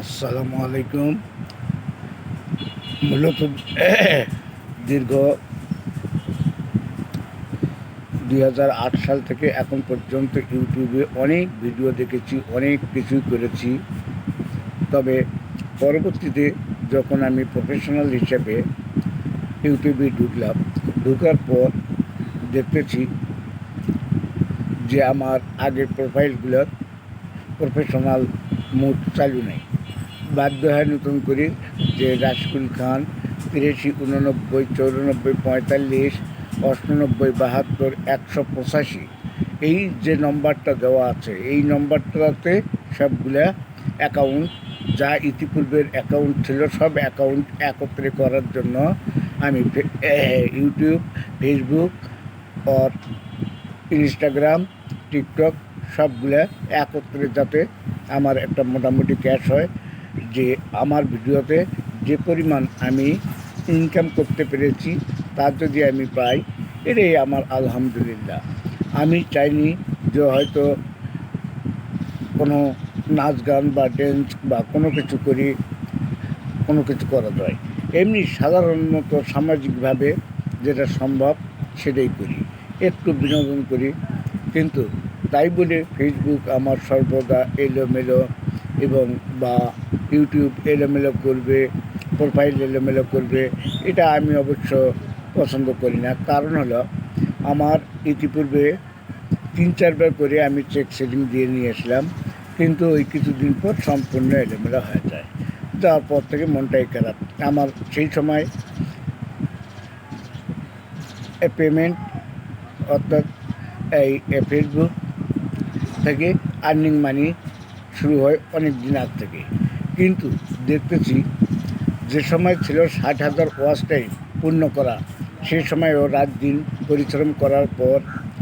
আসসালামু আলাইকুম। মূলত দীর্ঘ 2008 সাল থেকে এখন পর্যন্ত ইউটিউবে অনেক ভিডিও দেখেছি, অনেক কিছুই করেছি। তবে পরবর্তীতে যখন আমি প্রফেশনাল হিসেবে ইউটিউবে ঢুকার পর দেখতেছি যে আমার আগের প্রোফাইলগুলোর প্রফেশনাল মুড চালু নেই। বাধ্য হয় নতুন করে যে রাশকুল খান 83, 89, 45, 88, 72, 185 এই যে নম্বরটা দেওয়া আছে, এই নম্বরটাতে সবগুলা অ্যাকাউন্ট, যা ইতিপূর্বের অ্যাকাউন্ট ছিল, সব অ্যাকাউন্ট একত্রে করার জন্য আমি ইউটিউব, ফেসবুক আর ইনস্টাগ্রাম, টিকটক সবগুলা একত্রে, যাতে আমার একটা মোটামুটি ক্যাশ হয়, যে আমার ভিডিওতে যে পরিমাণ আমি ইনকাম করতে পেরেছি তার যদি আমি পাই, এটাই আমার আলহামদুলিল্লাহ। আমি চাইনি যে হয়তো কোনো নাচ গান বা ড্যান্স বা কোনো কিছু করি, কোনো কিছু করা যায়। এমনি সাধারণত সামাজিকভাবে যেটা সম্ভব সেটাই করি, একটু বিনোদন করি। কিন্তু তাই বলে ফেসবুক আমার সর্বদা এলোমেলো এবং বা ইউটিউব এলোমেলো করবে, প্রোফাইল এলোমেলো করবে, এটা আমি অবশ্য পছন্দ করি না। কারণ হলো, আমার ইতিপূর্বে 3-4 বার করে আমি চেক সেটিং দিয়ে নিয়ে আসলাম, কিন্তু ওই কিছুদিন পর সম্পূর্ণ এলোমেলো হয়ে যায়। যাওয়ার পর থেকে মনটাই খারাপ। আমার সেই সময় পেমেন্ট, অর্থাৎ এই ফেসবুক থেকে আর্নিং মানি শুরু হয় অনেক দিন আগ থেকে। কিন্তু দেখতেছি যে সময় ছিল 60,000 ওয়াচ টাইম পূর্ণ করা, সেই সময়ও রাত দিন পরিশ্রম করার পর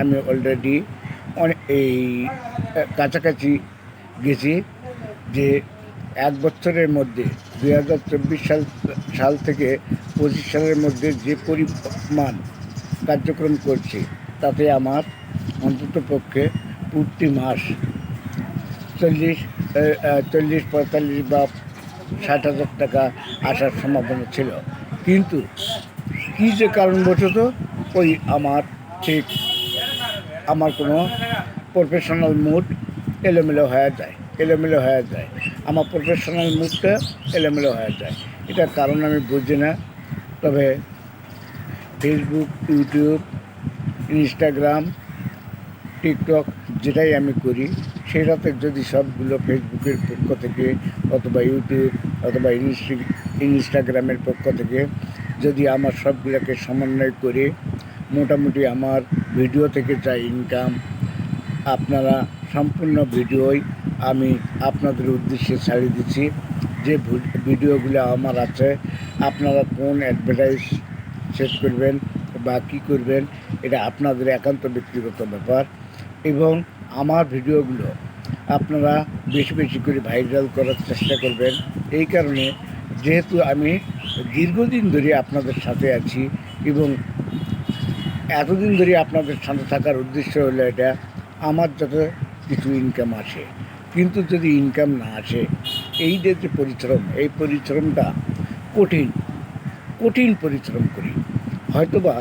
আমি অলরেডি অনেক কাছাকাছি গেছি যে 1 বছরের মধ্যে 2024 সাল থেকে 25 সালের মধ্যে যে পরিমাণ কার্যক্রম করছি, তাতে আমার অন্ততপক্ষে প্রতি মাস 40, 45 বা 60,000 টাকা আসার সম্ভাবনা ছিল। কিন্তু কী যে কারণবশত ওই আমার ঠিক আমার কোনো প্রফেশনাল মুড এলোমেলো হয়ে যায়, আমার প্রফেশনাল মুডটা এলোমেলো হয়ে যায়। এটার কারণ আমি বুঝি না। তবে ফেসবুক, ইউটিউব, ইনস্টাগ্রাম, টিকটক যেটাই আমি করি, সেটাতে যদি সবগুলো ফেসবুকের পক্ষ থেকে অথবা ইউটিউব অথবা ইনস্টাগ্রামের পক্ষ থেকে যদি আমার সবগুলোকে সমন্বয় করে মোটামুটি আমার ভিডিও থেকে যা ইনকাম, আপনারা সম্পূর্ণ ভিডিওই আমি আপনাদের উদ্দেশ্যে ছাড়িয়ে দিচ্ছি। যে ভিডিওগুলো আমার আছে, আপনারা কোন অ্যাডভার্টাইজ সেট করবেন বা কী করবেন, এটা আপনাদের একান্ত ব্যক্তিগত ব্যাপার। এবং আমার ভিডিওগুলো আপনারা বেশি বেশি করে ভাইরাল করার চেষ্টা করবেন। এই কারণে, যেহেতু আমি দীর্ঘদিন ধরে আপনাদের সাথে আছি এবং এতদিন ধরে আপনাদের সাথে থাকার উদ্দেশ্য হলো এটা, আমার যাতে কিছু ইনকাম আসে। কিন্তু যদি ইনকাম না আসে, এই যে যে পরিশ্রম, এই পরিশ্রমটা কঠিন, পরিশ্রম করি। হয়তোবা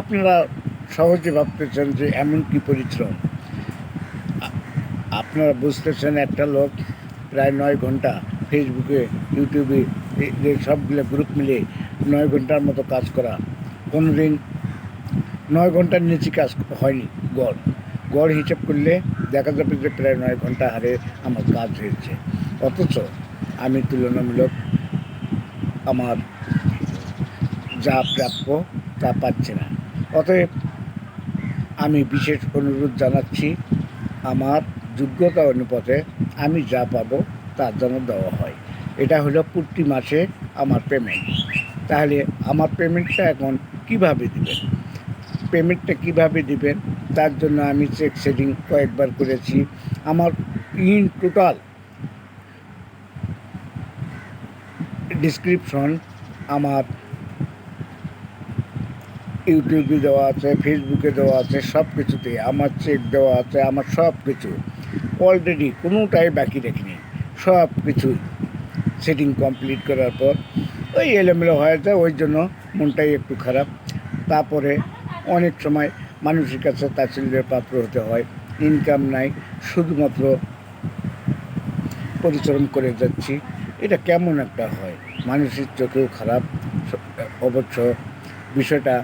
আপনারা সহজে ভাবতেছেন যে এমন কি পরিশ্রম। আপনারা বুঝতেছেন, একটা লোক প্রায় 9 ঘন্টা ফেসবুকে, ইউটিউবে, সবগুলো গ্রুপ মিলে 9 ঘন্টার মতো কাজ করা, কোনো দিন 9 ঘন্টার নিচে কাজ হয়নি। গড় হিসেব করলে দেখা যাবে যে প্রায় 9 ঘন্টা হারে আমার কাজ হয়েছে। অথচ আমি তুলনামূলক আমার যা প্রাপ্য তা পাচ্ছি না। অতএব আমি বিশেষ অনুরোধ জানাচ্ছি, আমার যোগ্যতা অনুপাতে আমি যা পাবো তার যেন দেওয়া হয়। এটা হলো প্রতি মাসে আমার পেমেন্ট। তাহলে আমার পেমেন্টটা এখন কীভাবে দিবেন, তার জন্য আমি চেক সেটিং কয়েকবার করেছি। আমার ইন টোটাল ডিসক্রিপশন আমার ইউটিউবে দেওয়া আছে, ফেসবুকে দেওয়া আছে, সব কিছুতে আমার চেক দেওয়া আছে। আমার সব কিছু অলরেডি, কোনোটাই বাকি রাখিনি। সব কিছু সেটিং কমপ্লিট করার পর ওই এলোমেলো হয়ে যায়, ওই জন্য মনটাই একটু খারাপ। তারপরে অনেক সময় মানুষের কাছে তাচ্ছিল্যের পাত্র হতে হয়, ইনকাম নাই, শুধুমাত্র পরিশ্রম করে যাচ্ছি। এটা কেমন একটা হয়, মানুষের চোখেও খারাপ। অবশ্য বিষয়টা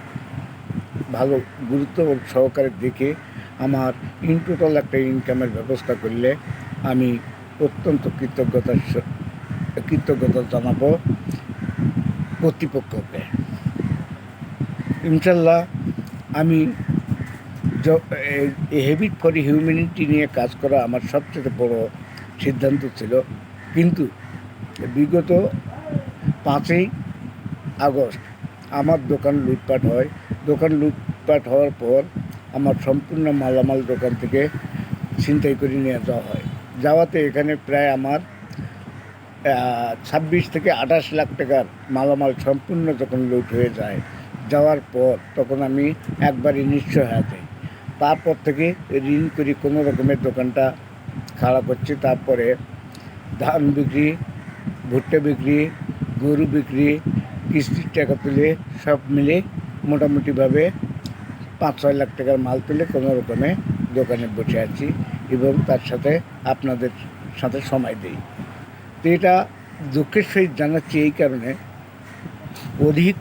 ভালো গুরুত্ব সহকারে দেখে আমার ইন টোটাল একটা ইনকামের ব্যবস্থা করলে আমি অত্যন্ত কৃতজ্ঞতা জানাবো কর্তৃপক্ষকে। ইনশাল্লাহ আমি হ্যাবিট ফর হিউম্যানিটি নিয়ে কাজ করা আমার সবচেয়ে বড় সিদ্ধান্ত ছিল, কিন্তু বিগত 5ই আগস্ট আমার দোকান লুটপাট হয়। দোকান লুটপাট হওয়ার পর আমার সম্পূর্ণ মালামাল দোকান থেকে ছিনতাই করে নিয়ে যাওয়া হয়। যাওয়াতে এখানে প্রায় আমার 26 থেকে 28 লাখ টাকার মালামাল সম্পূর্ণ যখন লুট হয়ে যায়, যাওয়ার পর তখন আমি একবারই নিঃস্ব হয়ে যাই। তারপর থেকে ঋণ করি কোনো রকমের দোকানটা খাড়া করছি। তারপরে ধান বিক্রি, ভুট্টা বিক্রি, গরু বিক্রি, কিস্তির টাকা তুলে সব মিলে মোটামুটিভাবে 5-6 লাখ টাকার মাল তুলে কোনো রকমে দোকানে বসে আছি এবং তার সাথে আপনাদের সাথে সময় দিই। তো এটা দুঃখের সহিত জানাচ্ছি এই কারণে, অধিক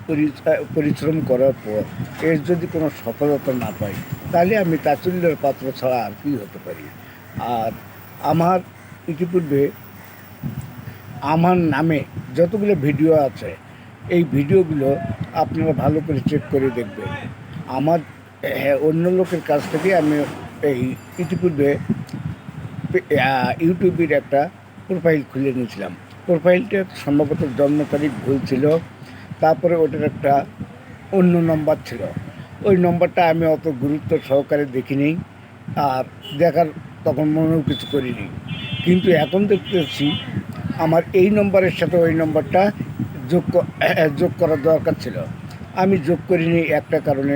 পরিশ্রম করার পর এর যদি কোনো সফলতা না পাই, তাহলে আমি তাচ্ছিল্যের পাত্র ছাড়া আর কী হতে পারি। আর আমার ইতিপূর্বে আমার নামে যতগুলো ভিডিও আছে, এই ভিডিওগুলো আপনারা ভালো করে চেক করে দেখবেন। আমার অন্য লোকের কাছ থেকে আমি এই ইতিপূর্বে ইউটিউবের একটা প্রোফাইল খুলে নিয়েছিলাম। প্রোফাইলটা সম্ভবত জন্ম তারিখ ভুল ছিল, তারপরে ওটার একটা অন্য নম্বর ছিল। ওই নম্বরটা আমি অত গুরুত্ব সহকারে দেখিনি, আর দেখার তখন মনেও কিছু করিনি। কিন্তু এখন দেখতেছি আমার এই নম্বরের সাথে ওই নম্বরটা যোগ করার দরকার ছিল। আমি যোগ করিনি একটা কারণে,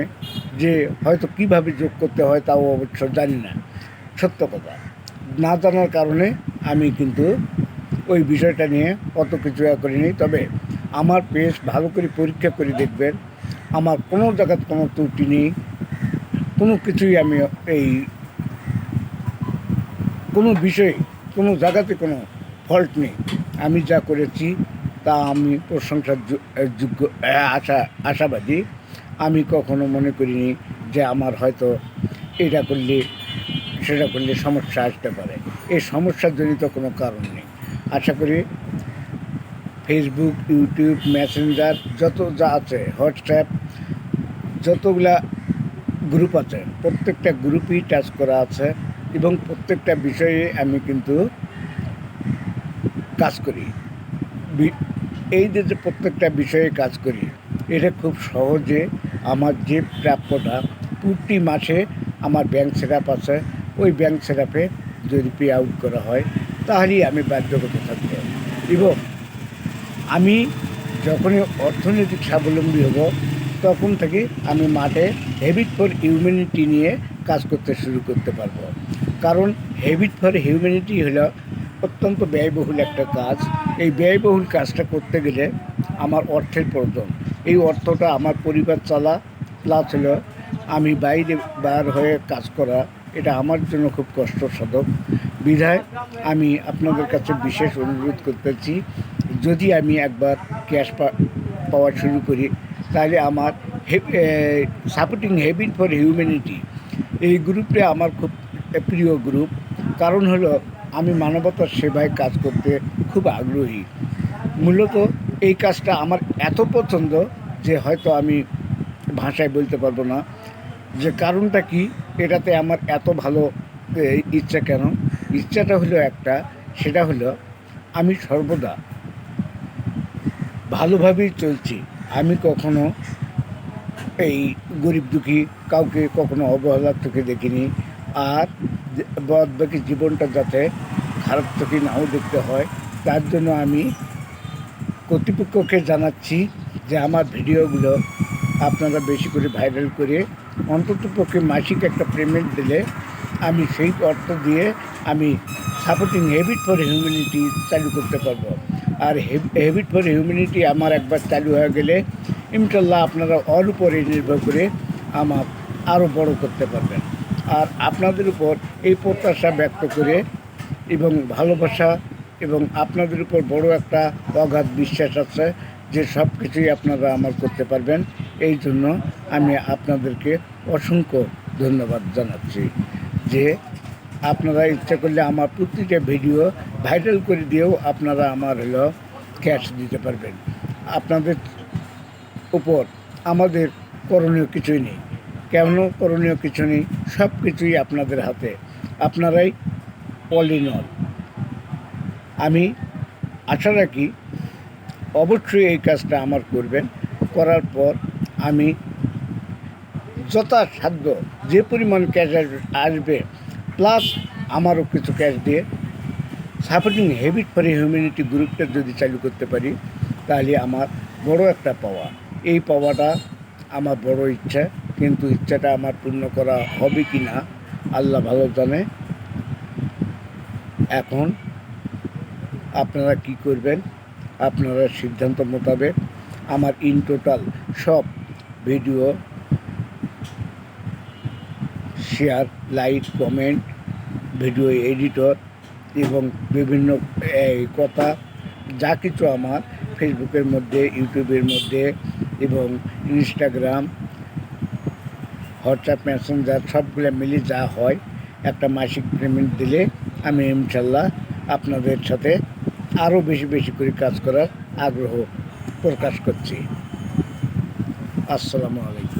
যে হয়তো কিভাবে যোগ করতে হয় তাও অবশ্য জানি না, সত্য কথা না জানার কারণে আমি কিন্তু ওই বিষয়টা নিয়ে অত কিছু করিনি। তবে আমার পেজ ভালো করে পরীক্ষা করে দেখবেন, আমার কোনো জায়গায় কোনো ত্রুটি নেই, কোনো কিছুই আমি এই কোনো বিষয়ে কোনো জায়গাতে কোনো ফল্ট নেই। আমি যা করেছি তা আমি প্রশংসার যোগ্য, আশাবাদী। আমি কখনো মনে করিনি যে আমার হয়তো এটা করলে সেটা করলে সমস্যা আসতে পারে। এই সমস্যাজনিত কোনো কারণ নেই। আশা করি ফেসবুক, ইউটিউব, মেসেঞ্জার যত যা আছে, হোয়াটসঅ্যাপ, যতগুলা গ্রুপ আছে, প্রত্যেকটা গ্রুপই টাচ করা আছে এবং প্রত্যেকটা বিষয়ে আমি কিন্তু কাজ করি। এই যে প্রত্যেকটা বিষয়ে কাজ করি, এটা খুব সহজে আমার যে প্রাপ্যটা প্রতি মাসে আমার ব্যাংক সেট আপ আছে, ওই ব্যাংক সেট আপে যদি পে আউট করা হয় তাহলেই আমি বাধ্যগত থাকব। এবং আমি যখনই অর্থনৈতিক স্বাবলম্বী হব তখন থেকে আমি মাঠে হ্যাবিট ফর হিউম্যানিটি নিয়ে কাজ করতে শুরু করতে পারবো। কারণ হ্যাবিট ফর হিউম্যানিটি হলো অত্যন্ত ব্যয়বহুল একটা কাজ। এই ব্যয়বহুল কাজটা করতে গেলে আমার অর্থের প্রয়োজন। এই অর্থটা আমার পরিবার চালা প্লাস হলো আমি বাইরে বার হয়ে কাজ করা, এটা আমার জন্য খুব কষ্টসাধক। বিধায় আমি আপনাদের কাছে বিশেষ অনুরোধ করতেছি, যদি আমি একবার ক্যাশ পাওয়া শুরু করি তাহলে আমার সাপোর্টিং হ্যাবিট ফর হিউম্যানিটি এই গ্রুপটা আমার খুব প্রিয় গ্রুপ। কারণ হলো আমি মানবতার সেবায় কাজ করতে খুব আগ্রহী। মূলত এই কাজটা আমার এত পছন্দ যে হয়তো আমি ভাষায় বলতে পারবো না যে কারণটা কি, এটাতে আমার এত ভালো ইচ্ছা কেন। ইচ্ছাটা হলো একটা, সেটা হলো আমি সর্বদা ভালোভাবেই চলছি। আমি কখনো এই গরিব দুঃখী কাউকে কখনো অবহেলার চোখে দেখিনি। আর বাকি জীবনটা যাতে খারাপ চোখে নাও দেখতে হয়, তার জন্য আমি কর্তৃপক্ষকে জানাচ্ছি যে আমার ভিডিওগুলো আপনারা বেশি করে ভাইরাল করে অন্ততপক্ষে মাসিক একটা পেমেন্ট দিলে আমি সেই অর্থ দিয়ে আমি সাপোর্টিং হ্যাবিট ফর হিউম্যানিটি চালু করতে পারবো। আর হ্যাবিট ফর হিউম্যানিটি আমার একবার চালু হয়ে গেলে ইনশাল্লাহ আপনারা ওর উপরে নির্ভর করে আমার আরও বড় করতে পারবেন। আর আপনাদের উপর এই প্রত্যাশা ব্যক্ত করে এবং ভালোবাসা এবং আপনাদের উপর বড় একটা অগাধ বিশ্বাস আছে যে সব কিছুই আপনারা আমার করতে পারবেন। এই জন্য আমি আপনাদেরকে অসংখ্য ধন্যবাদ জানাচ্ছি যে আপনারা ইচ্ছা করলে আমার প্রতিটা ভিডিও ভাইরাল করে দিয়েও আপনারা আমার ক্যাশ দিতে পারবেন। আপনাদের উপর আমাদের করণীয় কিছুই নেই। কেন করণীয় কিছু নেই? সব কিছুই আপনাদের হাতে, আপনারাই অল ইন অল। আমি আশা রাখি অবশ্যই এই কাজটা আমার করবেন। করার পর আমি যথাসাধ্য যে পরিমাণ ক্যাশ আসবে প্লাস আমারও কিছু ক্যাশ দিয়ে সাপোর্টিং হ্যাবিট ফর হিউম্যানিটি গ্রুপটা যদি চালু করতে পারি তাহলে আমার বড় একটা পাওয়া। এই পাওয়াটা আমার বড় ইচ্ছা, কিন্তু ইচ্ছাটা আমার পূর্ণ করা হবে কি না আল্লাহ ভালো জানে। এখন আপনারা কি করবেন আপনারা সিদ্ধান্ত মোতাবেক আমার ইন টোটাল সব video share, like, comment, video editor এবং বিভিন্ন কথা যা কিছু আমার ফেসবুকের মধ্যে, ইউটিউবের মধ্যে এবং ইনস্টাগ্রাম, হোয়াটসঅ্যাপ, মেসেঞ্জার সবগুলো মিলে যা হয় একটা মাসিক পেমেন্ট দিলে আমি ইনশাল্লাহ আপনাদের সাথে আরও বেশি বেশি করে কাজ করার আগ্রহ প্রকাশ করছি। আসসালামু আলাইকুম।